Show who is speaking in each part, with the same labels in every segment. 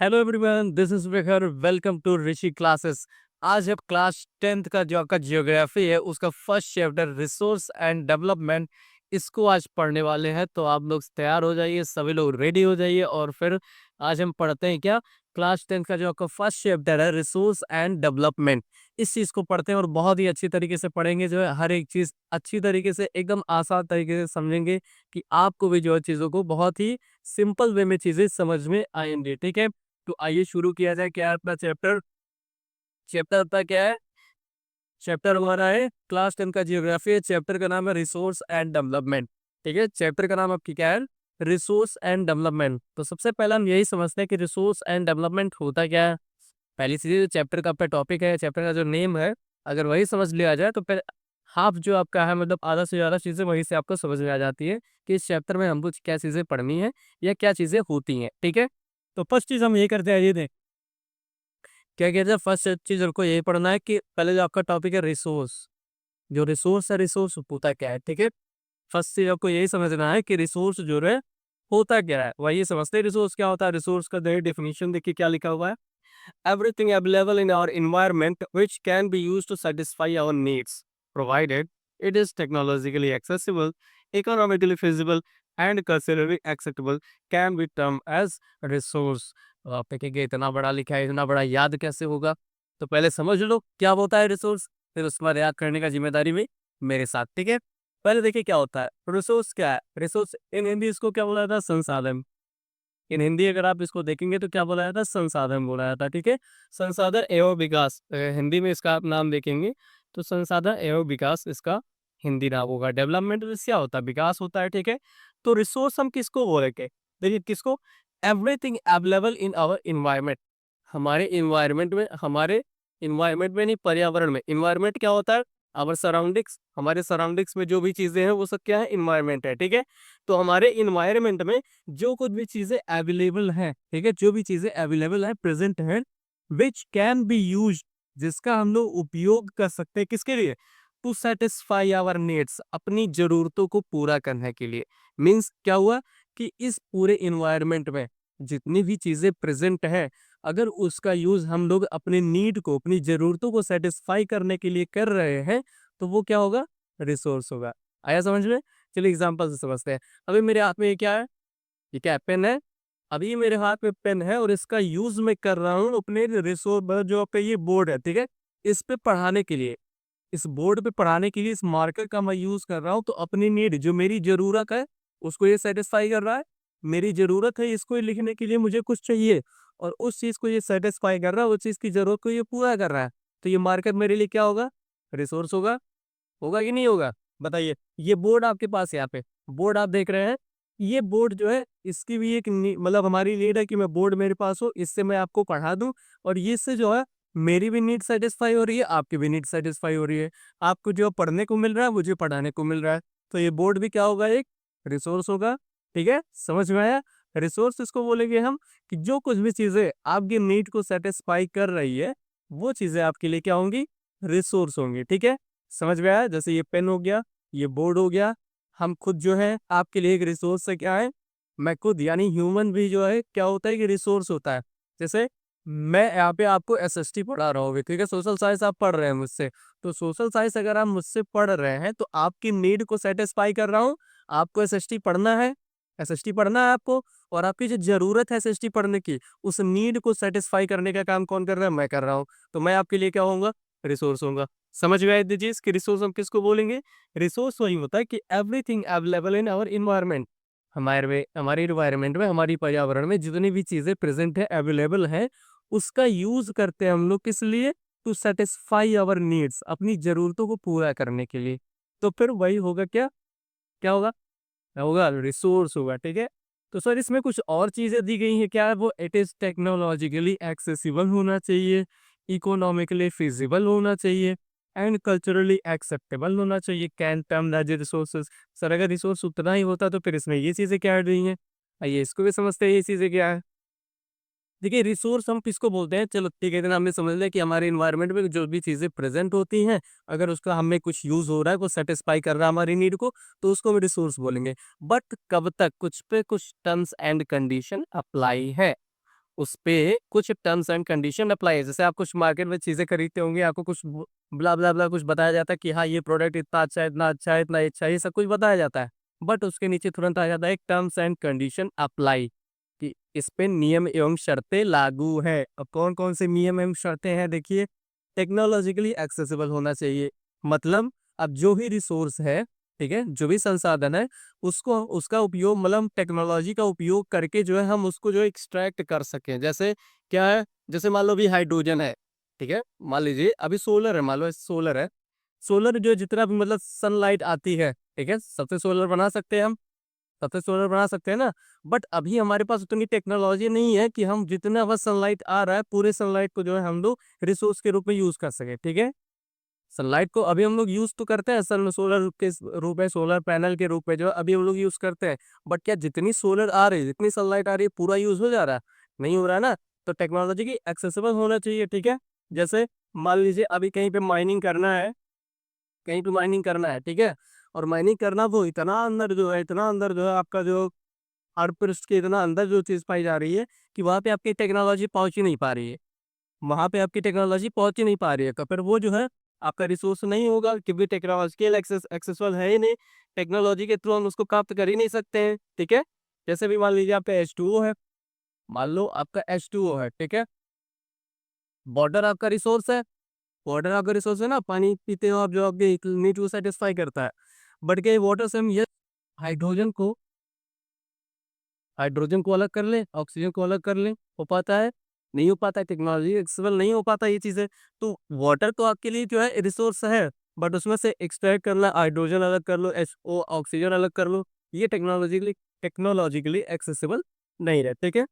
Speaker 1: Hello everyone, this is Vikhar. Welcome to Rishi classes. आज हम class 10th का जो आपका जियोग्राफी है उसका first chapter resource and development इसको आज पढ़ने वाले हैं। तो आप लोग तैयार हो जाइए, सभी लोग रेडी हो जाइए और फिर आज हम पढ़ते हैं क्या, क्लास 10th का जो आपका फर्स्ट चैप्टर है रिसोर्स एंड डेवलपमेंट। इस चीज़ को पढ़ते हैं और बहुत ही अच्छी तरीके से पढ़ेंगे। जो है हर एक चीज़ अच्छी तरीके से एकदम आसान तरीके से समझेंगे कि आपको भी जो है चीज़ों को बहुत ही सिंपल वे में चीज़ें समझ में आएंगे। ठीक है, तो आइए शुरू किया जाए। क्या है अपना चैप्टर? चैप्टर अपना क्या है? चैप्टर हमारा है क्लास 10 का जियोग्राफी है। चैप्टर का नाम है रिसोर्स एंड डेवलपमेंट। ठीक है, चैप्टर का नाम आपकी क्या है? Resource and development. तो सबसे पहले हम यही समझते हैं कि रिसोर्स एंड डेवलपमेंट होता क्या है। पहली चीज, जो चैप्टर का आपका टॉपिक है, चैप्टर का जो नेम है, अगर वही समझ लिया जाए तो फिर हाफ जो आपका है, मतलब आधा से ज्यादा चीजें वहीं से आपको समझ में आ जाती है कि इस चैप्टर में हमको क्या चीजें पढ़नी है या क्या चीजें होती हैं। ठीक है, तो फर्स्ट चीज हम ये करते हैं, ये देख क्या कहते हैं। फर्स्ट चीज हमको यही पढ़ना है कि पहले जो आपका टॉपिक है रिसोर्स, जो रिसोर्स है, रिसोर्स होता क्या है। ठीक है, फर्स्ट चीज आपको यही समझना है कि रिसोर्स जो है होता क्या है, वही समझते हैं। रिसोर्स क्या होता है? रिसोर्स का डेफिनेशन देखिए क्या लिखा हुआ है। Everything available in our environment which can be used to satisfy our needs, provided it is technologically accessible, economically feasible, and culturally acceptable, can be termed as resource। तो आप कहेंगे इतना बड़ा लिखा है, इतना बड़ा याद कैसे होगा? तो पहले समझ लो क्या होता है रिसोर्स, फिर उसके बाद याद करने का जिम्मेदारी भी मेरे साथ। ठीक है, पहले देखिए क्या होता है रिसोर्स। क्या है रिसोर्स? इन हिंदी इसको क्या बोला जाता है? संसाधन। इन हिंदी अगर आप इसको देखेंगे तो क्या बोला जाता है? संसाधन बोला जाता है। ठीक है, संसाधन एवं विकास, हिंदी में इसका आप नाम देखेंगे तो संसाधन एवं विकास इसका हिंदी नाम होगा। डेवलपमेंट क्या होता है? विकास होता है। ठीक है, तो रिसोर्स हम किसको बोलेंगे? देखिए किसको? Everything available in our environment. हमारे इन्वायरमेंट में नहीं, पर्यावरण में। इन्वायरमेंट क्या होता है? Our surroundings. हमारे सराउंडिंग्स में जो भी चीजें हैं वो सब क्या है? इन्वायरमेंट है। ठीक है, तो हमारे इन्वायरमेंट में जो कुछ भी चीजें अवेलेबल हैं, ठीक है, जो भी चीजें अवेलेबल है, प्रेजेंट है, विच कैन बी यूज, जिसका हम लोग उपयोग कर सकते हैं किसके लिए? टू सेटिस्फाई आवर नीड्स, अपनी जरूरतों को पूरा करने के लिए। मीन्स क्या हुआ कि इस पूरे इन्वायरमेंट में जितनी भी चीजें प्रेजेंट है, अगर उसका यूज हम लोग अपने नीड को, अपनी जरूरतों को सेटिस्फाई करने के लिए कर रहे हैं तो वो क्या होगा? रिसोर्स होगा। आया समझ में? चलिए एग्जाम्पल से समझते हैं। अभी मेरे हाथ में ये क्या है? ये क्या है? पेन है। अभी मेरे हाथ में पेन है और इसका यूज मैं कर रहा हूँ अपने रिसोर्स, जो पे ये बोर्ड है, ठीक है, इस पे पढ़ाने के लिए। इस बोर्ड पे पढ़ाने के लिए इस मार्कर का मैं यूज कर रहा हूँ, तो अपनी नीड, जो मेरी जरूरत है, उसको ये सेटिस्फाई कर रहा है। मेरी जरूरत है, इसको लिखने के लिए मुझे कुछ चाहिए और उस चीज को ये सेटिस्फाई कर रहा है, उस चीज की जरूरत को ये पूरा कर रहा है। तो ये मार्कर मेरे लिए क्या होगा? रिसोर्स होगा। होगा कि नहीं होगा? बताइए। ये बोर्ड आपके पास है, यहाँ पे बोर्ड आप देख रहे हैं। ये बोर्ड जो है इसकी भी एक मतलब हमारी नीड है कि मैं बोर्ड मेरे पास हो, इससे मैं आपको पढ़ा दूं और ये इससे जो है मेरी भी नीड सेटिस्फाई हो रही है, आपकी भी नीड सेटिस्फाई हो रही है। आपको जो पढ़ने को मिल रहा है मुझे पढ़ाने को मिल रहा है। तो ये बोर्ड भी क्या होगा? एक रिसोर्स होगा। ठीक है, समझ में आया? रिसोर्स इसको बोलेंगे हम कि जो कुछ भी चीजें आपकी नीड को सेटिस्फाई कर रही है वो चीजें आपके लिए क्या होंगी? रिसोर्स होंगी। ठीक है, समझ में आया? जैसे ये पेन हो गया, ये बोर्ड हो गया। हम खुद जो है आपके लिए एक रिसोर्स से क्या है, मैं खुद यानी ह्यूमन भी जो है क्या होता है कि रिसोर्स होता है। जैसे मैं यहाँ पे आपको एसएसटी पढ़ा रहा हूँ, ठीक है, सोशल साइंस आप पढ़ रहे हैं मुझसे। तो सोशल साइंस अगर आप मुझसे पढ़ रहे हैं तो आपकी नीड को सेटिस्फाई कर रहा हूँ। आपको एसएसटी पढ़ना है, एसएसटी पढ़ना है आपको, और आपकी जो जरूरत है एसएसटी पढ़ने की, उस नीड को सेटिस्फाई करने का काम कौन कर रहा है? मैं कर रहा हूँ। तो मैं आपके लिए क्या होऊंगा? रिसोर्स होऊंगा। समझ में आए दीजिए इसकी रिसोर्स हम किसको बोलेंगे? रिसोर्स वही होता है कि everything available in our environment. हमारे इन्वायरमेंट में, हमारी पर्यावरण में जितनी भी चीजें प्रेजेंट है, अवेलेबल है, उसका यूज करते हैं हम लोग किस लिए? टू सेटिस्फाई आवर नीड्स, अपनी जरूरतों को पूरा करने के लिए। तो फिर वही होगा क्या? क्या होगा? होगा रिसोर्स होगा। ठीक है, तो सर इसमें कुछ और चीजें दी गई हैं क्या है वो? इट इज टेक्नोलॉजिकली एक्सेसिबल होना चाहिए, इकोनॉमिकली फिजिबल होना चाहिए, एंड कल्चरली एक्सेप्टेबल होना चाहिए। Can term as resources. Sir अगर रिसोर्स उतना ही होता तो फिर इसमें ये चीजें क्या ऐड हुई हैं? आइए इसको भी समझते हैं, ये चीजें क्या है। देखिए रिसोर्स हम किसको बोलते हैं? चलो ठीक है, इतना हमने समझ लिया कि हमारे इन्वायरमेंट में जो भी चीजें प्रेजेंट होती हैं, अगर उसका हमें कुछ यूज हो रहा है, कुछ सेटिस्फाई कर रहा है हमारी नीड को, तो उसको हम रिसोर्स बोलेंगे। बट कब तक? कुछ पे कुछ टर्म्स एंड कंडीशन अप्लाई है। उस पे कुछ टर्म्स एंड कंडीशन अप्लाई है। जैसे आप कुछ मार्केट में चीजें खरीदते होंगे, आपको कुछ ब्ला ब्ला ब्ला कुछ बताया जाता है कि हाँ ये प्रोडक्ट इतना अच्छा है, इतना अच्छा है, इतना अच्छा है, ये सब कुछ बताया जाता है। बट उसके नीचे तुरंत आ जाता है एक टर्म्स एंड कंडीशन अप्लाई, कि इस पे नियम एवं शर्तें लागू है। अब कौन कौन से नियम एवं शर्तें हैं, देखिए, टेक्नोलॉजिकली एक्सेसिबल होना चाहिए। मतलब अब जो भी रिसोर्स है, ठीक है, जो भी संसाधन है, उसको उसका उपयोग मतलब टेक्नोलॉजी का उपयोग करके जो है हम उसको जो एक्सट्रैक्ट कर सकें। जैसे क्या है, जैसे मान लो भी हाइड्रोजन है, ठीक है, मान लीजिए अभी सोलर है, मान लो सोलर है। सोलर जो जितना भी मतलब सनलाइट आती है, ठीक है, सबसे सोलर बना सकते हैं हम, सबसे सोलर बना सकते हैं ना। बट अभी हमारे पास उतनी टेक्नोलॉजी नहीं है कि हम जितना बस सनलाइट आ रहा है पूरे सनलाइट को जो है हम लोग रिसोर्स के रूप में यूज कर सके, ठीक है। सनलाइट को अभी हम लोग यूज तो करते हैं, सन सोलर के रूप में, सोलर पैनल के रूप में जो है अभी हम लोग यूज करते हैं। बट क्या जितनी सोलर आ रही है, जितनी सनलाइट आ रही है, पूरा यूज हो जा रहा है? नहीं हो रहा है ना। तो टेक्नोलॉजी की एक्सेसिबल होना चाहिए, ठीक है। जैसे मान लीजिए अभी कहीं पे माइनिंग करना है, कहीं पे माइनिंग करना है, ठीक है, और माइनिंग करना वो इतना अंदर जो है, इतना अंदर जो है आपका जो अर्थ पृष्ठ के इतना अंदर जो चीज पाई जा रही है कि वहां पे आपकी टेक्नोलॉजी पहुंच ही नहीं पा रही है। वहां पे आपकी टेक्नोलॉजी पहुंच ही नहीं पा रही है, तो फिर वो जो है आपका रिसोर्स नहीं होगा, क्योंकि टेक्नोलॉजिकल एक्सेसबल है ही नहीं। टेक्नोलॉजी के थ्रू हम उसको प्राप्त कर ही नहीं सकते हैं, ठीक है। जैसे भी मान लीजिए आपका H2O है, मान लो आपका H2O है, ठीक है, वाटर आपका रिसोर्स है, वाटर आपका रिसोर्स है ना, पानी पीते हो आप, जो आपके नीड को सेटिस्फाई करता है। बट क्या वाटर से हम ये हाइड्रोजन को हाइड्रोजन को अलग कर लें, ऑक्सीजन को अलग कर लें, हो पाता है? नहीं हो पाता है, टेक्नोलॉजी एक्सेसिबल नहीं हो पाता ये चीज़ें। तो वाटर तो आपके लिए जो है रिसोर्स है, बट उसमें से एक्सट्रैक्ट करना, हाइड्रोजन अलग कर लो, HO ऑक्सीजन अलग कर लो, ये टेक्नोलॉजिकली एक्सेसिबल नहीं रहते, ठीक है।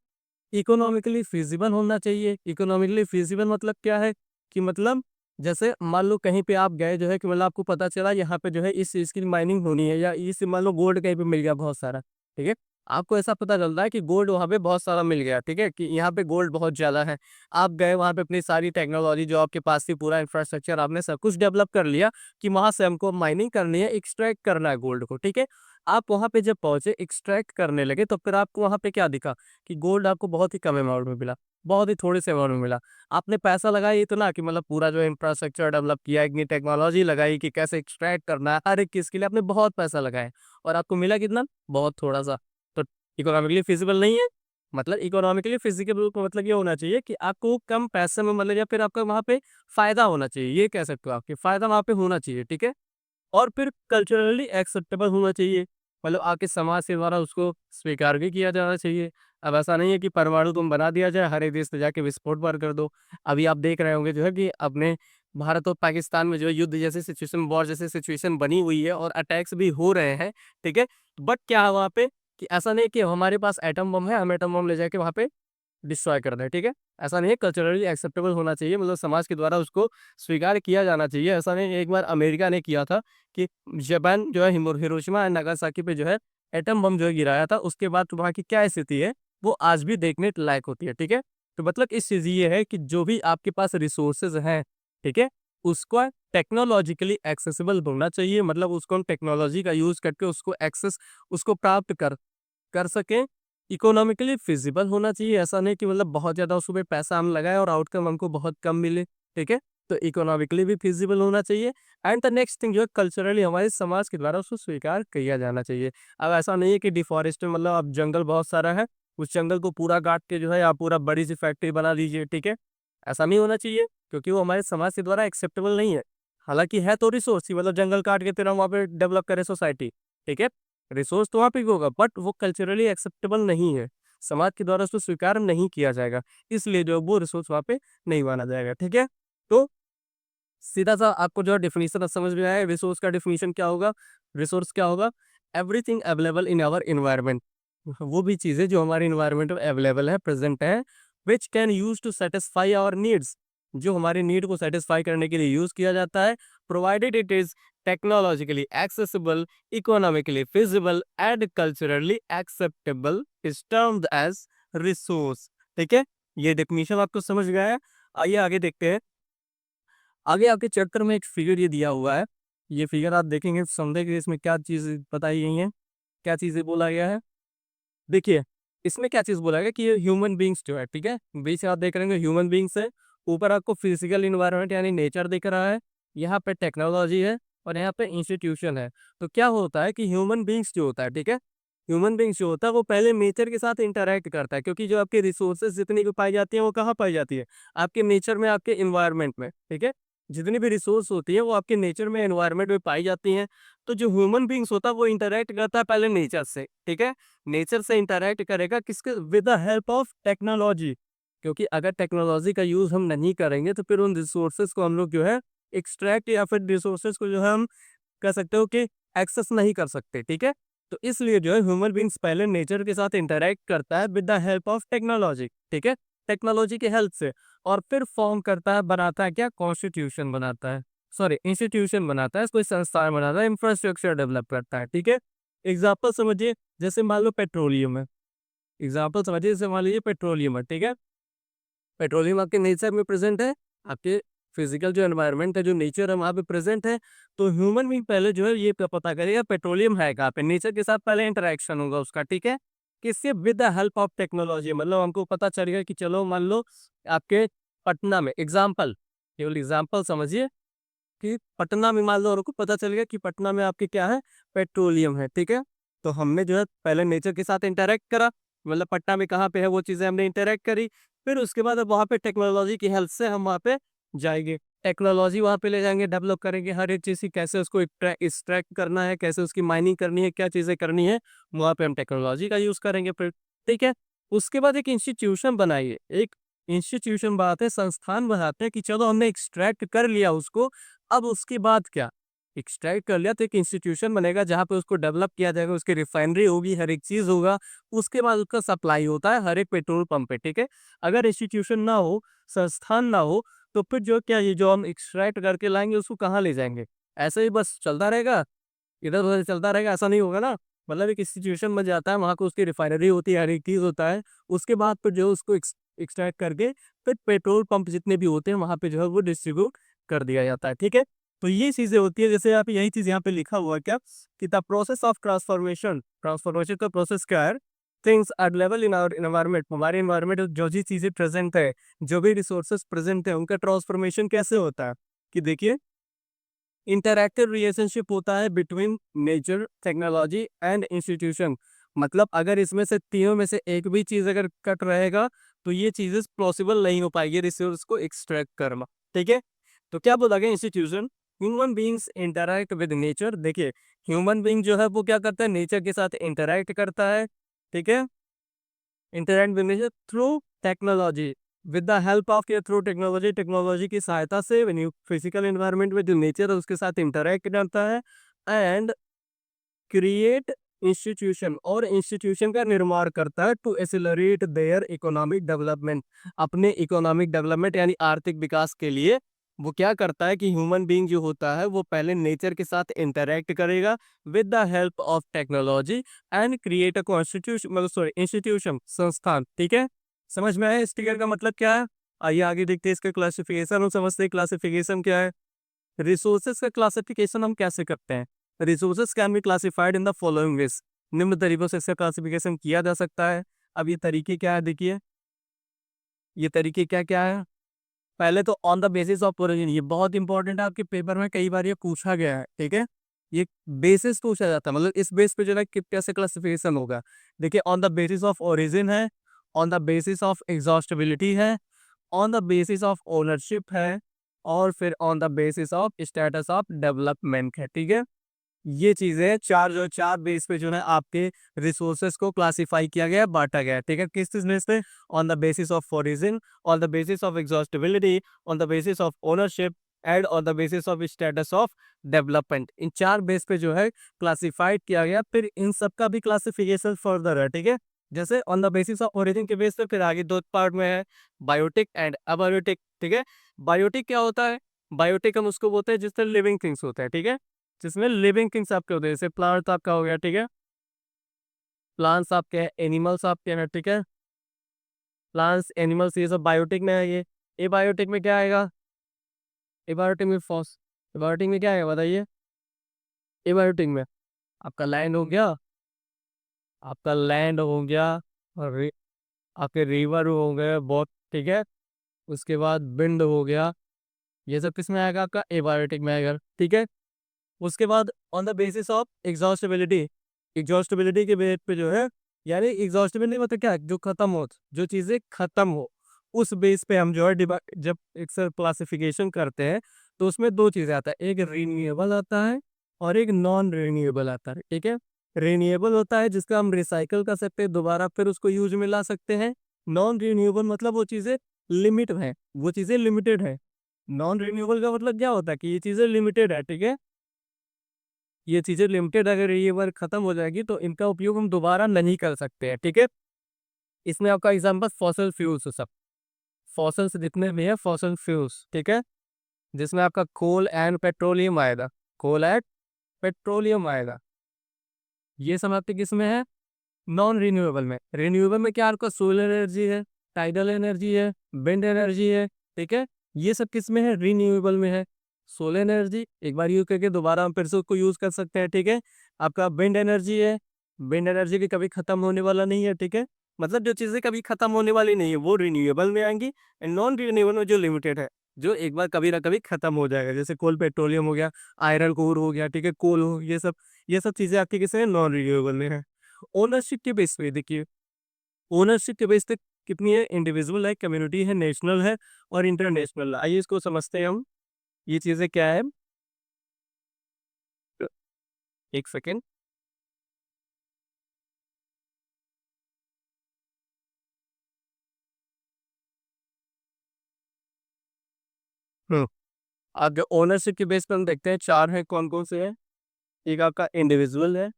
Speaker 1: इकोनॉमिकली फिजिबल होना चाहिए। इकोनॉमिकली फिजिबल मतलब क्या है, कि मतलब जैसे मान लो कहीं पे आप गए जो है, कि मतलब आपको पता चला यहाँ पे जो है इस चीज़ की माइनिंग होनी है, या इस मान लो गोल्ड कहीं पे मिल गया बहुत सारा, ठीक है। आपको ऐसा पता चलता है कि गोल्ड वहाँ पे बहुत सारा मिल गया, ठीक है, कि यहाँ पे गोल्ड बहुत ज़्यादा है। आप गए वहाँ पे, अपनी सारी टेक्नोलॉजी जो आपके पास थी, पूरा इंफ्रास्ट्रक्चर आपने सब कुछ डेवलप कर लिया कि वहाँ से हमको माइनिंग करनी है, एक्सट्रैक्ट करना है गोल्ड को, ठीक है। आप वहाँ पे जब पहुंचे, एक्सट्रैक्ट करने लगे, तो फिर आपको वहाँ पे क्या दिखा, कि गोल्ड आपको बहुत ही कम अमाउंट में मिला, बहुत ही थोड़े से अमाउंट में मिला। आपने पैसा लगाया इतना कि मतलब पूरा जो इंफ्रास्ट्रक्चर डेवलप किया, इतनी टेक्नोलॉजी लगाई कि कैसे एक्सट्रैक्ट करना है, हर एक चीज़ के लिए आपने बहुत पैसा लगाया, और आपको मिला कितना? बहुत थोड़ा सा। तो इकोनॉमिकली फिजिबल नहीं है। मतलब इकोनॉमिकली फिजिबल का मतलब ये होना चाहिए कि आपको कम पैसे में, मतलब या फिर आपका वहाँ पे फायदा होना चाहिए, ये कह सकते हो आपके फायदा वहाँ पे होना चाहिए, ठीक है। और फिर कल्चरली एक्सेप्टेबल होना चाहिए, मतलब आपके समाज के द्वारा उसको स्वीकार भी किया जाना चाहिए। अब ऐसा नहीं है कि परमाणु बम बना दिया जाए, हर एक देश में जाके विस्फोट बार कर दो। अभी आप देख रहे होंगे जो है कि अपने भारत और पाकिस्तान में जो है युद्ध जैसी सिचुएशन, वॉर जैसी सिचुएशन बनी हुई है, और अटैक्स भी हो रहे हैं, ठीक है। बट क्या है वहाँ पे, कि ऐसा नहीं कि हमारे पास एटम बम है, हम एटम बम ले जाके वहाँ पे डिस्ट्रॉय कर दें, ठीक है। ऐसा नहीं है, कल्चरली एक्सेप्टेबल होना चाहिए, मतलब समाज के द्वारा उसको स्वीकार किया जाना चाहिए। ऐसा नहीं, एक बार अमेरिका ने किया था कि जापान जो है हिरोशिमा एंड नागासाकी पे जो है एटम बम जो है गिराया था, उसके बाद वहाँ की क्या स्थिति है वो आज भी देखने लायक होती है, ठीक है। तो मतलब इस चीज़ ये है कि जो भी आपके पास रिसोर्सेज हैं, ठीक है, उसको टेक्नोलॉजिकली एक्सेसिबल होना चाहिए, मतलब उसको हम टेक्नोलॉजी का यूज करके उसको एक्सेस, उसको प्राप्त कर कर सकें। इकोनॉमिकली फिजिबल होना चाहिए, ऐसा नहीं कि मतलब बहुत ज़्यादा उसमें पैसा हम लगाएँ और आउटकम हमको बहुत कम मिले, ठीक है? तो इकोनॉमिकली भी फिजिबल होना चाहिए। एंड द नेक्स्ट थिंग जो है, कल्चरली हमारे समाज के द्वारा उसको स्वीकार किया जाना चाहिए। अब ऐसा नहीं है कि डिफॉरेस्टेशन, मतलब अब जंगल बहुत सारा है, उस जंगल को पूरा काट के जो है आप पूरा बड़ी सी फैक्ट्री बना लीजिए, ठीक है? ऐसा नहीं होना चाहिए, क्योंकि वो हमारे समाज के द्वारा एक्सेप्टेबल नहीं है। हालाँकि है तो रिसोर्स ही, मतलब जंगल काट के तेरा वहाँ पे डेवलप करे सोसाइटी, ठीक है? रिसोर्स तो वहाँ पे भी होगा, बट वो कल्चरली एक्सेप्टेबल नहीं है। समाज के द्वारा उसको स्वीकार नहीं किया जाएगा। इसलिए जो है वो रिसोर्स वहाँ पे नहीं माना जाएगा, ठीक है? तो सीधा-सा आपको जो है डेफिनिशन अब समझ में आया है, रिसोर्स का डेफिनिशन क्या होगा? रिसोर्स क्या होगा? Everything available in our environment. वो भी चीज़ें जो हमारे एनवायरनमेंट में अवेलेबल है, प्रेज़ेंट है, which can use to satisfy our needs, जो हमारे नीड को सैटिस्फाई करने के लिए यूज़ किया जाता है, provided it is technologically accessible, economically feasible and culturally acceptable, is termed as resource. ठीक है? ये डेफिनिशन आपको समझ में आया? आइए आगे देखते हैं। आगे आपके चैप्टर में एक फिगर ये दिया हुआ है। ये फिगर आप देखेंगे तो समझेंगे इसमें क्या चीज़ बताई गई है, क्या चीज़ें बोला गया है। देखिए, इसमें क्या चीज़ बोला गया कि ये ह्यूमन बीइंग्स जो है, ठीक है? बीच में आप देख रहे होंगे ह्यूमन बीइंग्स है, ऊपर आपको फिजिकल एनवायरनमेंट यानी नेचर दिख रहा है, यहाँ पे टेक्नोलॉजी है और यहाँ पे इंस्टीट्यूशन है। तो क्या होता है कि ह्यूमन बीइंग्स जो होता है, ठीक है? ह्यूमन बीइंग्स जो होता है वो पहले नेचर के साथ इंटरैक्ट करता है, क्योंकि जो आपकी रिसोर्सेज़ जितनी भी पाई जाती हैं वो कहाँ पाई जाती है? आपके नेचर में, आपके एनवायरनमेंट में, ठीक है? जितनी भी रिसोर्स होती है वो आपके नेचर में, एनवायरनमेंट में पाई जाती हैं। तो जो ह्यूमन बीइंग्स होता है वो इंटरैक्ट करता है पहले नेचर से, ठीक है? नेचर से इंटरैक्ट करेगा किसके, with the help of technology, क्योंकि अगर टेक्नोलॉजी का यूज हम नहीं करेंगे तो फिर उन रिसोर्सेज को हम लोग जो है एक्सट्रैक्ट, या फिर रिसोर्सेज को जो है हम कह सकते हो कि एक्सेस नहीं कर सकते, ठीक है? तो इसलिए जो है ह्यूमन बींग्स पहले नेचर के साथ इंटरैक्ट करता है with the help of technology, ठीक है? टेक्नोलॉजी की हेल्प से, और फिर फॉर्म करता है, बनाता है क्या, कॉन्स्टिट्यूशन बनाता है, सॉरी इंस्टीट्यूशन बनाता है, कोई संस्थान बनाता है, इंफ्रास्ट्रक्चर डेवलप करता है, ठीक है? एग्जाम्पल समझिए, जैसे मान लो पेट्रोलियम है, एग्जाम्पल समझिए, जैसे मान लीजिए पेट्रोलियम है, ठीक है? पेट्रोलियम आपके नेचर में प्रेजेंट है, आपके फिजिकल जो एनवायरनमेंट है, जो नेचर है वहाँ पे प्रेजेंट है। तो ह्यूमन बीइंग पहले जो है ये पता करेगा पेट्रोलियम है कहाँ पे, नेचर के साथ पहले इंटरेक्शन होगा उसका, ठीक है? किससे, with the help of technology, मतलब हमको पता चलेगा कि चलो मान लो आपके पटना में, एग्जाम्पल, केवल एग्जाम्पल समझिए, कि पटना में मान लो और को पता चल गया कि पटना में आपके क्या है, पेट्रोलियम है, ठीक है? तो हमने जो है पहले नेचर के साथ इंटरैक्ट करा, मतलब पटना में कहाँ पे है वो चीज़ें हमने इंटरैक्ट करी, फिर उसके बाद अब वहाँ पे टेक्नोलॉजी की हेल्प से हम वहाँ पे जाएँगे। टेक्नोलॉजी वहाँ पे ले जाएँगे, डेवलप करेंगे हर एक चीज़ की, कैसे उसको एक्सट्रैक्ट करना है, कैसे उसकी माइनिंग करनी है, क्या चीज़ें करनी है, वहाँ पे हम टेक्नोलॉजी का यूज़ करेंगे फिर, ठीक है? उसके बाद एक इंस्टीट्यूशन बनाइए, एक इंस्टीट्यूशन बनाते हैं, संस्थान बनाते हैं कि चलो हमने एक्सट्रैक्ट कर लिया उसको, अब उसके बाद क्या? एक्सट्रैक्ट कर लिया तो एक इंस्टीट्यूशन बनेगा जहाँ पे उसको डेवलप किया जाएगा, उसकी रिफाइनरी होगी, हर एक चीज़ होगा, उसके बाद उसका सप्लाई होता है हर एक पेट्रोल पंप पे, ठीक है? अगर इंस्टीट्यूशन ना हो, संस्थान ना हो, तो फिर जो क्या, ये जो हम एक्सट्रैक्ट करके लाएँगे उसको कहाँ ले जाएँगे? ऐसे ही बस चलता रहेगा, इधर-उधर चलता रहेगा, ऐसा नहीं होगा ना। मतलब एक इंस्टीट्यूशन बन जाता है, वहाँ पे उसकी रिफाइनरी होती है, हर एक चीज़ होता है, उसके बाद फिर जो है उसको एक्सट्रैक्ट करके फिर पेट्रोल पंप जितने भी होते हैं वहाँ पे जो है वो डिस्ट्रीब्यूट कर दिया जाता है, ठीक है? तो ये चीज़ें होती है, जैसे यहाँ पे यही चीज़ यहाँ पे लिखा हुआ है क्या, कि the process of transformation, transformation का प्रोसेस क्या है? Things are available in our environment, हमारे एनवायरनमेंट में जो भी चीज़ें प्रेज़ेंट है, जो भी रिसोर्सेज़ प्रेज़ेंट है, उनका ट्रांसफॉर्मेशन कैसे होता है? कि देखिए, इंटरैक्टिव रिलेशनशिप होता है between nature, technology and institution. मतलब अगर इसमें से तीनों में से एक भी चीज़ अगर कट रहेगा, तो ये चीज़ें पॉसिबल नहीं हो पाएगी रिसोर्स को एक्सट्रैक्ट करना, ठीक है? तो क्या बोला गया, institution, human beings interact with nature, देखिए, ह्यूमन बीइंग जो है वो क्या करता है, नेचर के साथ इंटरैक्ट करता है, ठीक है? Interact with nature through technology, with the help of या थ्रू टेक्नोलॉजी, टेक्नोलॉजी की सहायता से व्हेन यू फिजिकल एनवायरनमेंट में जो नेचर है उसके साथ इंटरैक्ट करता है, एंड क्रिएट इंस्टीट्यूशन, और इंस्टीट्यूशन का निर्माण करता है to accelerate their economic development, अपने इकोनॉमिक डेवलपमेंट यानी आर्थिक विकास के लिए वो क्या करता है कि ह्यूमन बीइंग जो होता है वो पहले नेचर के साथ इंटरैक्ट करेगा with the help of technology and create a constitution, मतलब सॉरी इंस्टीट्यूशन, संस्थान, ठीक है? समझ में आया इस फिगर का मतलब क्या है? आइए आगे देखते हैं इसका क्लासिफिकेशन और समझते हैं क्लासिफिकेशन क्या है। रिसोर्सेज का क्लासिफिकेशन हम कैसे करते हैं? Resources can be classified in the following veg, निम्न तरीकों से इसका क्लासिफिकेशन किया जा सकता है। अब ये तरीके क्या है, देखिए, ये तरीके क्या क्या है। पहले तो on the basis of origin, ये बहुत इंपॉर्टेंट है, आपके पेपर में कई बार ये पूछा गया है, ठीक है? ये बेसिस पूछा जाता है, मतलब इस बेस पे जो है कि कैसे क्लासिफिकेशन होगा। देखिए, on the basis of origin है, on the basis of exhaustibility है, on the basis of ownership है, और फिर on the basis of status of development है, ठीक है? ये चीज़ें 4 जो 4 बेस पे जो है आपके रिसोर्सेज को क्लासिफाई किया गया है, बाँटा गया है, ठीक है? किस-किस बेस पे? On the basis of origin, on the basis of exhaustibility, on the basis of ownership and on the basis of status of development. इन 4 बेस पे जो है क्लासिफाइड किया गया, फिर इन सब का भी क्लासिफिकेशन फर्दर है, ठीक है? जैसे on the basis of origin के बेस पे फिर आगे 2 पार्ट में है, बायोटिक एंड अबायोटिक, ठीक है? बायोटिक क्या होता है? बायोटिक हम उसको बोलते हैं जिसमें लिविंग थिंग्स होते हैं, ठीक है? जिसमें लिविंग थिंग्स आपके होते हैं, जैसे प्लांट आपका हो गया, ठीक है? प्लांट्स आपके हैं, एनिमल्स आपके हैं, ठीक है? प्लांट्स, एनिमल्स ये सब बायोटिक में है ये। एबायोटिक में क्या आएगा? एबायोटिक में एबायोटिक में क्या आएगा बताइए? एबायोटिक में आपका लैंड हो गया, आपका लैंड हो गया, और आपके रिवर हो गए बहुत, ठीक है। उसके बाद विंड हो गया, ये सब किस में आएगा? आपका एबायोटिक में आएगा, ठीक है। उसके बाद ऑन द बेसिस ऑफ एग्जॉस्टेबिलिटी, एग्जॉस्टेबिलिटी के बेस पे जो है, यानी एग्जॉस्टेबिलिटी मतलब क्या है? जो खत्म हो, जो चीजें खत्म हो, उस बेस पे हम जो है जब एक क्लासिफिकेशन करते हैं, तो उसमें दो चीजें आता है, एक रीन्यूएबल आता है और एक नॉन रीन्यूएबल आता है, ठीक है। रीन्यूएबल होता है जिसका हम रिसाइकल कर सकते हैं, दोबारा फिर उसको यूज में ला सकते हैं। नॉन रीन्यूएबल मतलब वो चीजें लिमिट है, वो चीजें लिमिटेड है। नॉन रिन्यूएबल का मतलब क्या होता है? कि ये चीजें लिमिटेड है, ठीक है। ये चीजें लिमिटेड, अगर ये बार खत्म हो जाएगी तो इनका उपयोग हम दोबारा नहीं कर सकते हैं, ठीक है। इसमें आपका एग्जांपल फॉसल फ्यूल्स सब, फॉसल्स जितने भी है फॉसल फ्यूल्स, ठीक है, जिसमें आपका कोल एंड पेट्रोलियम आएगा, कोल एंड पेट्रोलियम आएगा। ये सब आपके किस में है? नॉन रिन्यूएबल में। रिन्यूएबल में क्या आपका सोलर एनर्जी है, टाइडल एनर्जी है, विंड एनर्जी है, ठीक है। ये सब किस में है? रिन्यूएबल में है। सोलर एनर्जी एक बार यूज करके दोबारा हम फिर से उसको यूज कर सकते हैं, ठीक है। आपका विंड एनर्जी है, विंड एनर्जी भी कभी खत्म होने वाला नहीं है, ठीक है। मतलब जो चीजें कभी खत्म होने वाली नहीं है वो रिन्यूएबल में आएंगी, एंड नॉन रिन्यूएबल में जो लिमिटेड है, जो एक बार कभी ना कभी खत्म हो जाएगा, जैसे कोल पेट्रोलियम हो गया, आयरन कोर हो गया, ठीक है, कोल हो, ये सब चीजें आपकी किस में? नॉन रिन्यूएबल में है। ओनरशिप के बेस पे देखिए, ओनरशिप के बेस पे कितनी है? इंडिविजुअल है, कम्युनिटी है, नेशनल है और इंटरनेशनल है। आइए इसको समझते हैं हम, ये चीजें क्या है। एक सेकेंड। हम्म आगे ओनरशिप के बेस पे हम देखते हैं, चार है, कौन कौन से हैं। एक आपका इंडिविजुअल है,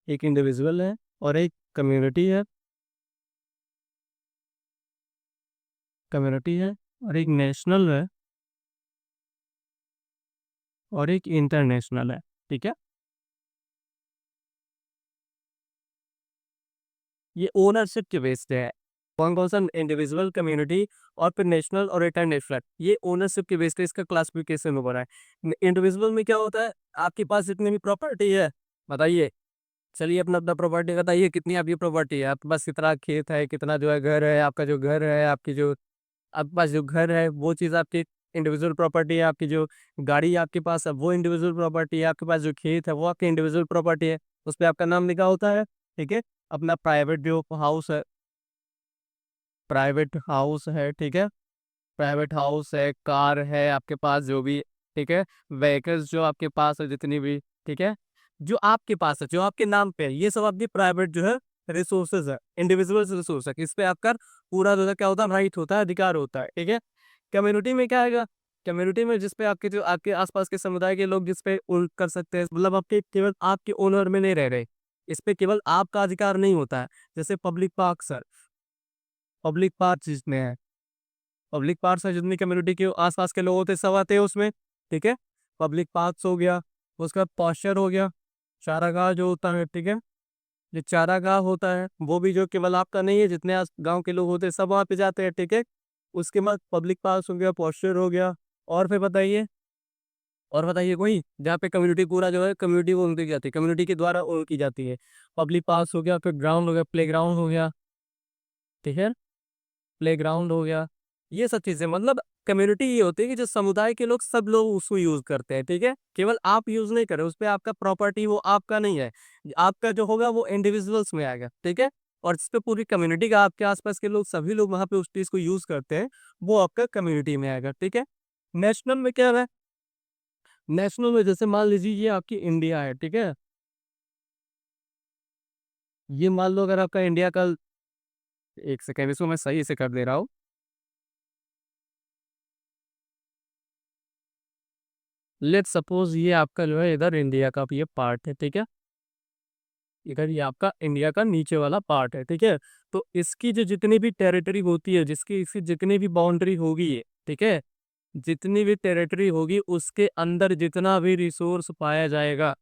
Speaker 1: एक इंडिविजुअल है और एक कम्युनिटी है, कम्युनिटी है और एक नेशनल है और एक इंटरनेशनल है, ठीक है। ये ओनरशिप के बेस पे है, कौन कौन सा? इंडिविजुअल, कम्युनिटी और फिर नेशनल और इंटरनेशनल। ये ओनरशिप के बेस पे इसका क्लासिफिकेशन हो रहा है। इंडिविजुअल में क्या होता है? आपके पास जितनी भी प्रॉपर्टी है, बताइए, चलिए अपना अपना प्रॉपर्टी बताइए, कितनी आपकी प्रॉपर्टी है, आपके पास कितना खेत है, कितना जो है घर है, आपका जो घर है, आपकी जो आपके पास जो घर है वो चीज़ आपकी इंडिविजुअल प्रॉपर्टी है, आपकी जो गाड़ी आपके पास है वो इंडिविजुअल प्रॉपर्टी है, आपके पास जो खेत है वो आपकी इंडिविजुअल प्रॉपर्टी है, उस पर आपका नाम लिखा होता है, ठीक है। अपना प्राइवेट जो हाउस है, प्राइवेट हाउस है, ठीक है, प्राइवेट हाउस है, कार है आपके पास जो भी, ठीक है, व्हीकल्स जो आपके पास है जितनी भी, ठीक है, जो आपके पास है, जो आपके नाम पे है, ये सब आपकी प्राइवेट जो है रिसोर्सेज है, इंडिविजुअल रिसोर्स है, इस पे आपका पूरा जो है क्या होता है? राइट होता है, अधिकार होता है, ठीक है। कम्युनिटी में क्या आएगा? कम्युनिटी में जिसपे आपके जो आपके आसपास के समुदाय के लोग जिसपे कर सकते हैं, मतलब आपके केवल आपके ओनर में नहीं रह रहे, इस पे केवल आपका अधिकार नहीं होता है। जैसे public park sir, public park जिसमें है, पब्लिक पार्क है जितनी कम्युनिटी के आसपास के लोग होते हैं सब आते हैं उसमें, ठीक है। पब्लिक पार्क्स हो गया, उसका पॉस्चर हो गया, चारागाह जो होता है, ठीक है, जो चारागाह होता है वो भी जो केवल आपका नहीं है, जितने गांव के लोग होते हैं सब वहाँ पे जाते हैं, ठीक है। उसके बाद पब्लिक पार्क हो गया, पॉस्चर हो गया, और फिर बताइए, और बताइए कोई जहाँ पे कम्युनिटी पूरा जो है कम्युनिटी वो उनकी जाती है, कम्युनिटी के द्वारा वो की जाती है। पब्लिक पार्क हो गया, फिर ग्राउंड हो गया, प्ले ग्राउंड हो गया, ठीक है, प्लेग्राउंड हो गया, ये सब चीजें मतलब कम्युनिटी ये होती है कि जो समुदाय के लोग सब लोग उसको यूज करते हैं, ठीक है। केवल आप यूज नहीं करें, उस पर आपका प्रॉपर्टी वो आपका नहीं है, आपका जो होगा वो इंडिविजुअल्स में आएगा, ठीक है। और जिस पे पूरी कम्युनिटी का आपके आसपास के लोग सभी लोग वहां पे उस चीज को यूज करते हैं, वो आपका कम्युनिटी में आएगा, ठीक है। नेशनल में क्या है? नेशनल में जैसे मान लीजिए ये आपकी इंडिया है, ठीक है, ये मान लो अगर आपका इंडिया का, एक सेकेंड इसको मैं सही से कर दे रहा हूँ। लेट सपोज ये आपका जो है इधर इंडिया का ये पार्ट है, ठीक है, इधर ये आपका इंडिया का नीचे वाला पार्ट है, ठीक है। तो इसकी जो जितनी भी टेरिटरी होती है, जिसकी इसकी जितनी भी बाउंड्री होगी, ठीक है, जितनी भी टेरिटरी होगी उसके अंदर जितना भी रिसोर्स पाया जाएगा,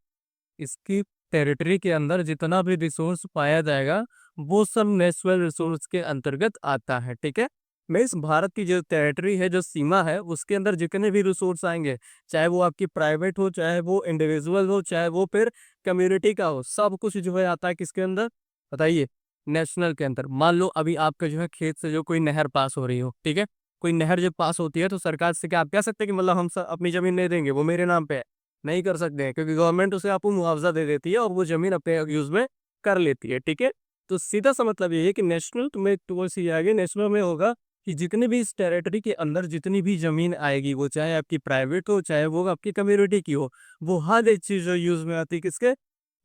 Speaker 1: इसकी टेरिटरी के अंदर जितना भी रिसोर्स पाया जाएगा वो सब नेचुरल रिसोर्स के अंतर्गत आता है, ठीक है। मीन्स भारत की जो टेरिटरी है, जो सीमा है, उसके अंदर जितने भी रिसोर्स आएंगे, चाहे वो आपकी प्राइवेट हो, चाहे वो इंडिविजुअल हो, चाहे वो फिर कम्युनिटी का हो, सब कुछ जो है आता है किसके अंदर, बताइए, नेशनल के अंदर। मान लो अभी आपका जो है खेत से जो कोई नहर पास हो रही हो, ठीक है, कोई नहर जब पास होती है तो सरकार से क्या आप कह सकते हैं कि मतलब हम सब अपनी जमीन नहीं देंगे, वो मेरे नाम पे है? नहीं कर सकते हैं, क्योंकि गवर्नमेंट उसे आपको मुआवजा दे देती है और वो जमीन अपने यूज में कर लेती है, ठीक है। तो सीधा सा मतलब ये है कि नेशनल में टूवर्ड्स ये आगे नेशनल में होगा कि जितनी भी इस टेरिटरी के अंदर जितनी भी जमीन आएगी, वो चाहे आपकी प्राइवेट हो, चाहे वो आपकी कम्युनिटी की हो, वो हर एक चीज जो यूज में आती है किसके,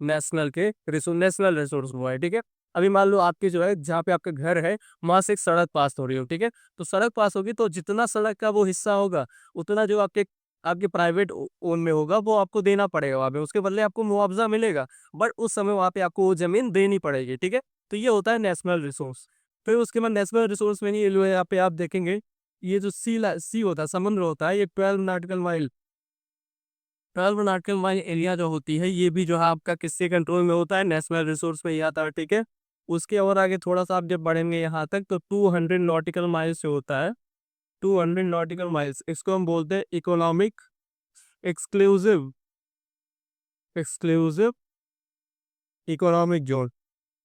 Speaker 1: नेशनल के रिसोर्स, नेशनल रिसोर्स वो है, ठीक है। अभी मान लो आपके जो है जहाँ पे आपका घर है, वहां से एक सड़क पास हो रही हो, ठीक है, तो सड़क पास होगी तो जितना सड़क का वो हिस्सा होगा, उतना जो आपके आपके प्राइवेट ओन में होगा वो आपको देना पड़ेगा वहां पे, उसके बदले आपको मुआवजा मिलेगा, बट उस समय वहां पे आपको वो जमीन देनी पड़ेगी, ठीक है। तो ये होता है नेशनल रिसोर्स। फिर उसके बाद नेशनल रिसोर्स में ये जो है यहाँ पे आप देखेंगे, ये जो सी होता है, समुद्र होता है, ये 12 nautical mile, 12 nautical mile area जो होती है, ये भी जो है आपका किसके कंट्रोल में होता है, नेशनल रिसोर्स में ही आता है, ठीक है। उसके और आगे थोड़ा सा आप जब बढ़ेंगे यहाँ तक तो 200 नॉटिकल माइल से होता है, 200 नॉटिकल माइल्स, इसको हम बोलते हैं economic exclusive, exclusive economic zone,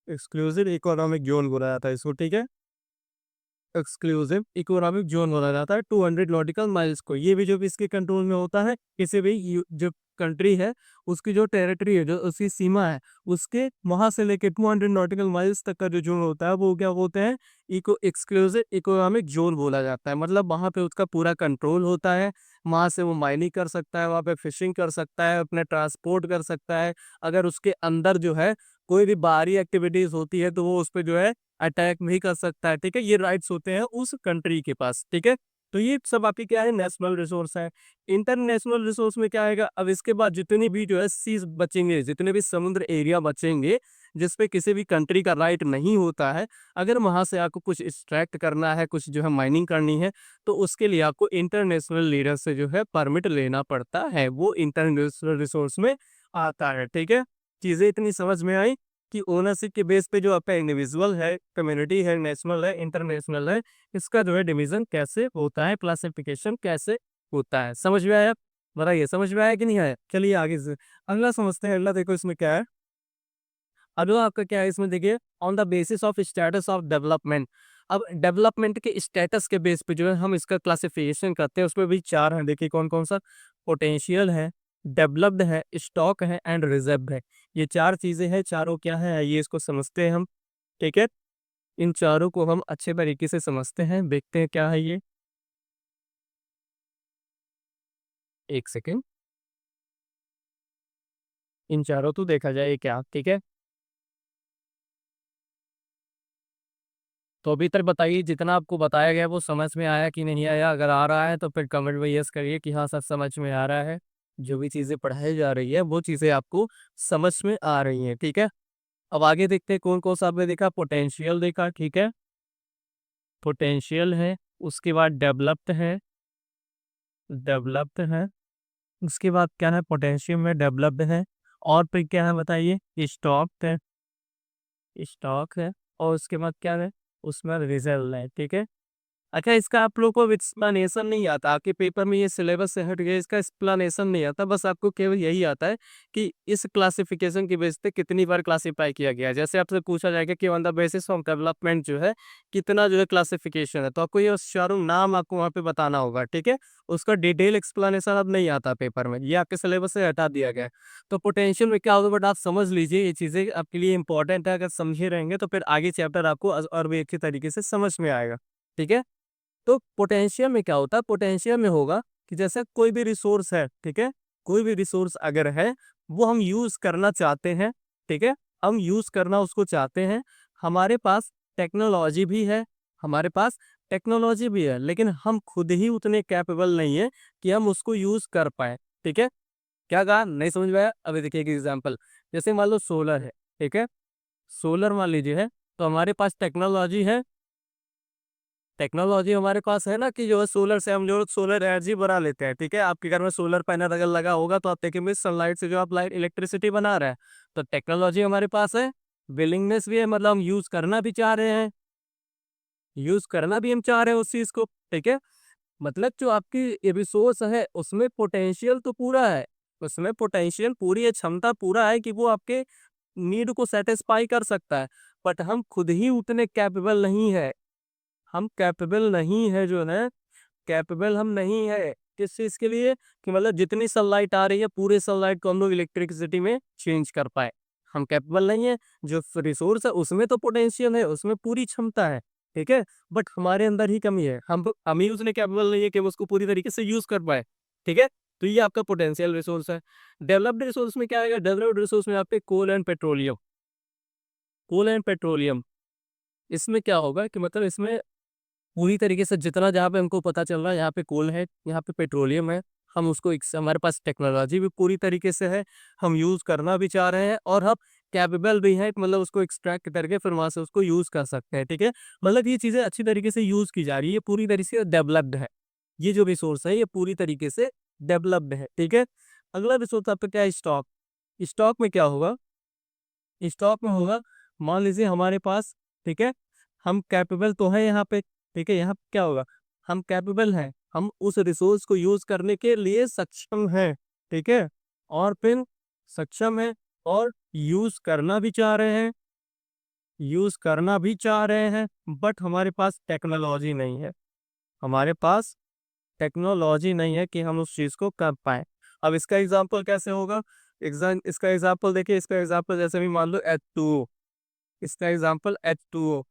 Speaker 1: exclusive economic zone बोला जाता है इसको, ठीक है। एक्सक्लूसिव इकोनॉमिक जोन बोला जाता है 200 नॉटिकल माइल्स को। ये भी जो भी इसके कंट्रोल में होता है, किसी भी जो कंट्री है उसकी जो टेरिटरी है, जो उसकी सीमा है, उसके वहां से लेके 200 नॉटिकल माइल्स तक का जो जोन होता है वो क्या बोलते हैं, इको एक्सक्लूसिव इकोनॉमिक जोन बोला जाता है। मतलब वहां पे उसका पूरा कंट्रोल होता है, वहां से वो माइनिंग कर सकता है, वहां पे फिशिंग कर सकता है, अपने ट्रांसपोर्ट कर सकता है। अगर उसके अंदर जो है कोई भी बाहरी एक्टिविटीज होती है तो वो उस पर जो है अटैक भी कर सकता है, ठीक है। ये राइट्स होते हैं उस कंट्री के पास, ठीक है। तो ये सब आपकी क्या है, नेशनल रिसोर्स है। इंटरनेशनल रिसोर्स में क्या आएगा, अब इसके बाद जितनी भी जो है सीज बचेंगे, जितने भी समुद्र एरिया बचेंगे जिसपे किसी भी कंट्री का राइट नहीं होता है, अगर वहां से आपको कुछ एक्सट्रैक्ट करना है, कुछ जो है माइनिंग करनी है, तो उसके लिए आपको इंटरनेशनल लीडर से जो है परमिट लेना पड़ता है, वो इंटरनेशनल रिसोर्स में आता है, ठीक है। चीजें इतनी समझ में आई कि ओनरशिप के बेस पे जो आपका इंडिविजुअल है, कम्युनिटी है, नेशनल है, इंटरनेशनल है, इसका जो है डिवीजन कैसे होता है, क्लासिफिकेशन कैसे होता है। समझ में आया? बताइए समझ में आया कि नहीं आया? चलिए आगे से अगला समझते हैं। अगला देखो इसमें क्या है, अगला आपका क्या है इसमें, देखिए, on the basis of status of development. अब डेवलपमेंट के स्टेटस के बेस पे जो है हम इसका क्लासिफिकेशन करते हैं, उसमें भी चार हैं, देखिए कौन कौन सा, पोटेंशियल है, डेवलप्ड है, स्टॉक है एंड रिजर्व है। ये चार चीजें हैं, चारों क्या है ये इसको समझते हैं हम, ठीक है। इन चारों को हम अच्छे तरीके से समझते हैं, देखते हैं क्या है ये, एक सेकेंड। इन चारों को देखा जाए ये क्या, ठीक है। तो अभी तक बताइए जितना आपको बताया गया वो समझ में आया कि नहीं आया, अगर आ रहा है तो फिर कमेंट में यस करिए कि हाँ सर समझ में आ रहा है, जो भी चीज़ें पढ़ाई जा रही है वो चीज़ें आपको समझ में आ रही हैं, ठीक है। अब आगे देखते हैं कौन कौन सा आपने देखा, पोटेंशियल देखा, ठीक है, पोटेंशियल है, उसके बाद डेवलप्ड है, डेवलप्ड है, उसके बाद क्या है, पोटेंशियल में डेवलप्ड है, और फिर क्या है बताइए, स्टॉक है, स्टॉक है, और उसके बाद क्या है, उसमें रिजल्ट है, ठीक है। अच्छा, इसका आप लोग को एक्सप्लेनेशन नहीं आता, आपके पेपर में ये सिलेबस से हट गया, इसका एक्सप्लेनेशन नहीं आता, बस आपको केवल यही आता है कि इस क्लासिफिकेशन की बेस पे कितनी बार क्लासिफाई किया गया है। जैसे आपसे पूछा जाएगा कि on the basis of development जो है कितना जो है क्लासिफिकेशन है, तो आपको ये चारों नाम आपको वहाँ पे बताना होगा, ठीक है। उसका डिटेल एक्सप्लेनेशन अब नहीं आता पेपर में, ये आपके सिलेबस से हटा दिया गया है। तो पोटेंशियल में क्या होगा, बट आप समझ लीजिए ये चीज़ें आपके लिए इंपॉर्टेंट है, अगर समझे रहेंगे तो फिर आगे चैप्टर आपको और भी अच्छी तरीके से समझ में आएगा, ठीक है। तो पोटेंशियल में क्या होता है, पोटेंशियल में होगा कि जैसे कोई भी रिसोर्स है, ठीक है, कोई भी रिसोर्स अगर है वो हम यूज करना चाहते हैं, ठीक है, हम यूज करना उसको चाहते हैं, हमारे पास टेक्नोलॉजी भी है, हमारे पास टेक्नोलॉजी भी है, लेकिन हम खुद ही उतने कैपेबल नहीं है कि हम उसको यूज कर पाए, ठीक है। क्या कहा, नहीं समझ में आया? अभी देखिए एक एग्जाम्पल, जैसे मान लो सोलर है, ठीक है, सोलर मान लीजिए है, तो हमारे पास टेक्नोलॉजी है, टेक्नोलॉजी हमारे पास है ना कि जो है सोलर से हम जो सोलर एनर्जी बना लेते हैं, ठीक है। आपके घर में सोलर पैनल अगर लगा होगा तो आप देखेंगे सनलाइट से जो आप लाइट इलेक्ट्रिसिटी बना रहे हैं, तो टेक्नोलॉजी हमारे पास है, विलिंगनेस भी है, मतलब हम यूज करना भी चाह रहे हैं, यूज करना भी हम चाह रहे हैं उस चीज को, ठीक है। मतलब जो आपकी रिसोर्स है उसमें पोटेंशियल तो पूरा है, उसमें पोटेंशियल पूरी है, क्षमता पूरा है कि वो आपके नीड को सेटिस्फाई कर सकता है, बट हम खुद ही उतने कैपेबल नहीं है, हम कैपेबल नहीं है जो है, कैपेबल हम नहीं है किस चीज के लिए, कि मतलब जितनी सनलाइट आ रही है पूरे सनलाइट को हम लोग इलेक्ट्रिसिटी में चेंज कर पाए, हम कैपेबल नहीं है। जो रिसोर्स है उसमें तो पोटेंशियल है, उसमें पूरी क्षमता है, ठीक है, बट हमारे अंदर ही कमी है, हम ही उसने कैपेबल नहीं है कि हम उसको पूरी तरीके से यूज कर पाए, ठीक है। तो ये आपका पोटेंशियल रिसोर्स है। डेवलप्ड रिसोर्स में क्या आएगा, डेवलप्ड रिसोर्स में आपके coal and petroleum, coal and petroleum, इसमें क्या होगा कि मतलब इसमें पूरी तरीके से जितना जहाँ पे हमको पता चल रहा है यहाँ पे कोल है, यहाँ पे पेट्रोलियम है, हम उसको हमारे पास टेक्नोलॉजी भी पूरी तरीके से है, हम यूज करना भी चाह रहे हैं और हम कैपेबल भी हैं, मतलब उसको एक्सट्रैक्ट करके फिर वहां से उसको यूज कर सकते हैं, ठीक है। मतलब ये चीजें अच्छी तरीके से यूज की जा रही है, पूरी तरीके से डेवलप्ड है, ये जो रिसोर्स है ये पूरी तरीके से डेवलप्ड है, ठीक है। अगला रिसोर्स आपका क्या है, स्टॉक। स्टॉक में क्या होगा, स्टॉक में होगा, मान लीजिए हमारे पास, ठीक है, हम कैपेबल तो है यहाँ पे, ठीक है, यहाँ पे क्या होगा, हम कैपेबल हैं, हम उस रिसोर्स को यूज करने के लिए सक्षम हैं, ठीक है, और फिर सक्षम है और यूज करना भी चाह रहे हैं, यूज करना भी चाह रहे हैं, बट हमारे पास टेक्नोलॉजी नहीं है, हमारे पास टेक्नोलॉजी नहीं है कि हम उस चीज को कर पाए। अब इसका एग्जाम्पल कैसे होगा, इसका एग्जाम्पल देखिए, इसका एग्जाम्पल जैसे भी मान लो H2O, इसका एग्जाम्पल H2O,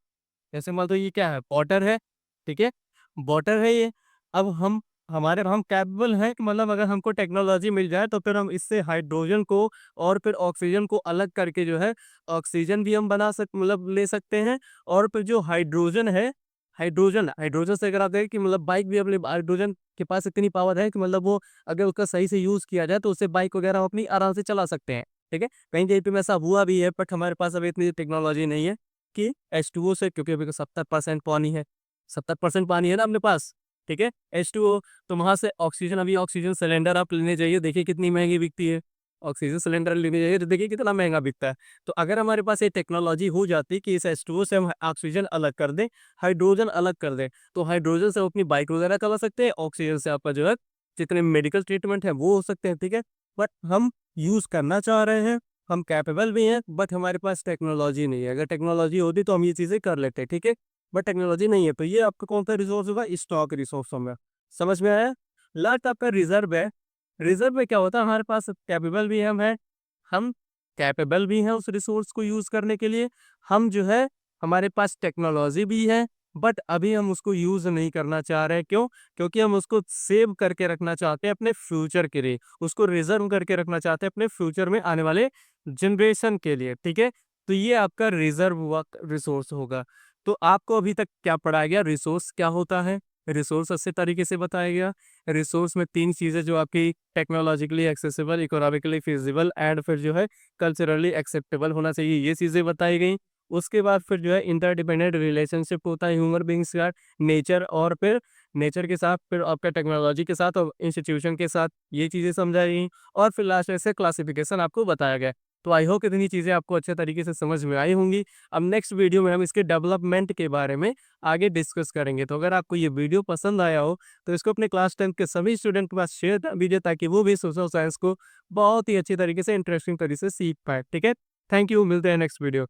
Speaker 1: जैसे मान लो ये क्या है, वाटर है, ठीक है, वाटर है ये। अब हम कैपेबल हैं कि मतलब अगर हमको टेक्नोलॉजी मिल जाए तो फिर हम इससे हाइड्रोजन को और फिर ऑक्सीजन को अलग करके जो है ऑक्सीजन भी हम बना सक मतलब ले सकते हैं। और फिर जो हाइड्रोजन है, हाइड्रोजन हाइड्रोजन से अगर आप देखें कि मतलब बाइक भी अपने हाइड्रोजन के पास इतनी पावर है कि मतलब वो अगर उसका सही से यूज किया जाए तो उससे बाइक वगैरह हम अपनी आराम से चला सकते हैं, ठीक है। कहीं कहीं पे ऐसा हुआ भी है, बट हमारे पास अभी इतनी टेक्नोलॉजी नहीं है कि H2O से, क्योंकि अभी 70% पानी है, 70% पानी है ना अपने पास, ठीक है, H2O। तो वहां से ऑक्सीजन, अभी ऑक्सीजन सिलेंडर आप लेने जाइए, देखिए कितनी महंगी बिकती है, ऑक्सीजन सिलेंडर लेने जाइए तो देखिए कितना महंगा बिकता है। तो अगर हमारे पास ये टेक्नोलॉजी हो जाती कि इस H2O से हम ऑक्सीजन अलग कर दें, हाइड्रोजन अलग कर दें, तो हाइड्रोजन से हम अपनी बाइक वगैरह चला सकते हैं, ऑक्सीजन से आपका जो है जितने मेडिकल ट्रीटमेंट है वो हो सकते हैं, ठीक है। बट हम यूज करना चाह रहे हैं, हम कैपेबल भी हैं, बट हमारे पास टेक्नोलॉजी नहीं है। अगर टेक्नोलॉजी होती तो हम ये चीजें कर लेते, ठीक है, बट टेक्नोलॉजी नहीं है। तो ये आपका कौन सा रिसोर्स होगा, स्टॉक रिसोर्स होगा। समझ में आया। लास्ट आपका रिजर्व है। रिजर्व में क्या होता है, हमारे पास कैपेबल भी हम कैपेबल भी हैं उस रिसोर्स को यूज करने के लिए, हम जो है हमारे पास टेक्नोलॉजी भी है, बट अभी हम उसको यूज नहीं करना चाह रहे हैं। क्यों? क्योंकि हम उसको सेव करके रखना चाहते हैं अपने फ्यूचर के लिए, उसको रिजर्व करके रखना चाहते हैं अपने फ्यूचर में आने वाले जनरेशन के लिए, ठीक है। तो ये आपका रिजर्व हुआ रिसोर्स होगा। तो आपको अभी तक क्या पढ़ाया गया, रिसोर्स क्या होता है, रिसोर्स अच्छे तरीके से बताया गया। रिसोर्स में 3 चीजें जो आपकी technologically accessible, economically feasible and फिर जो है कल्चरली एक्सेप्टेबल होना चाहिए, ये चीजें बताई गई। उसके बाद फिर जो है इंटरडिपेंडेंट रिलेशनशिप होता है ह्यूमन बींग्स का, नेचर और फिर नेचर के साथ, फिर आपका टेक्नोलॉजी के साथ और इंस्टीट्यूशन के साथ, ये चीजें समझाई गई। और फिर लास्ट में से क्लासिफिकेशन आपको बताया गया। तो आई होप इतनी चीजें आपको अच्छे तरीके से समझ में आई होंगी। अब नेक्स्ट वीडियो में हम इसके डेवलपमेंट के बारे में आगे डिस्कस करेंगे। तो अगर आपको ये वीडियो पसंद आया हो तो इसको अपने क्लास 10 के सभी स्टूडेंट के पास शेयर कर दीजिए, ताकि वो भी सोशल साइंस को बहुत ही अच्छी तरीके से इंटरेस्टिंग तरीके से सीख पाए, ठीक है। थैंक यू, मिलते हैं नेक्स्ट वीडियो।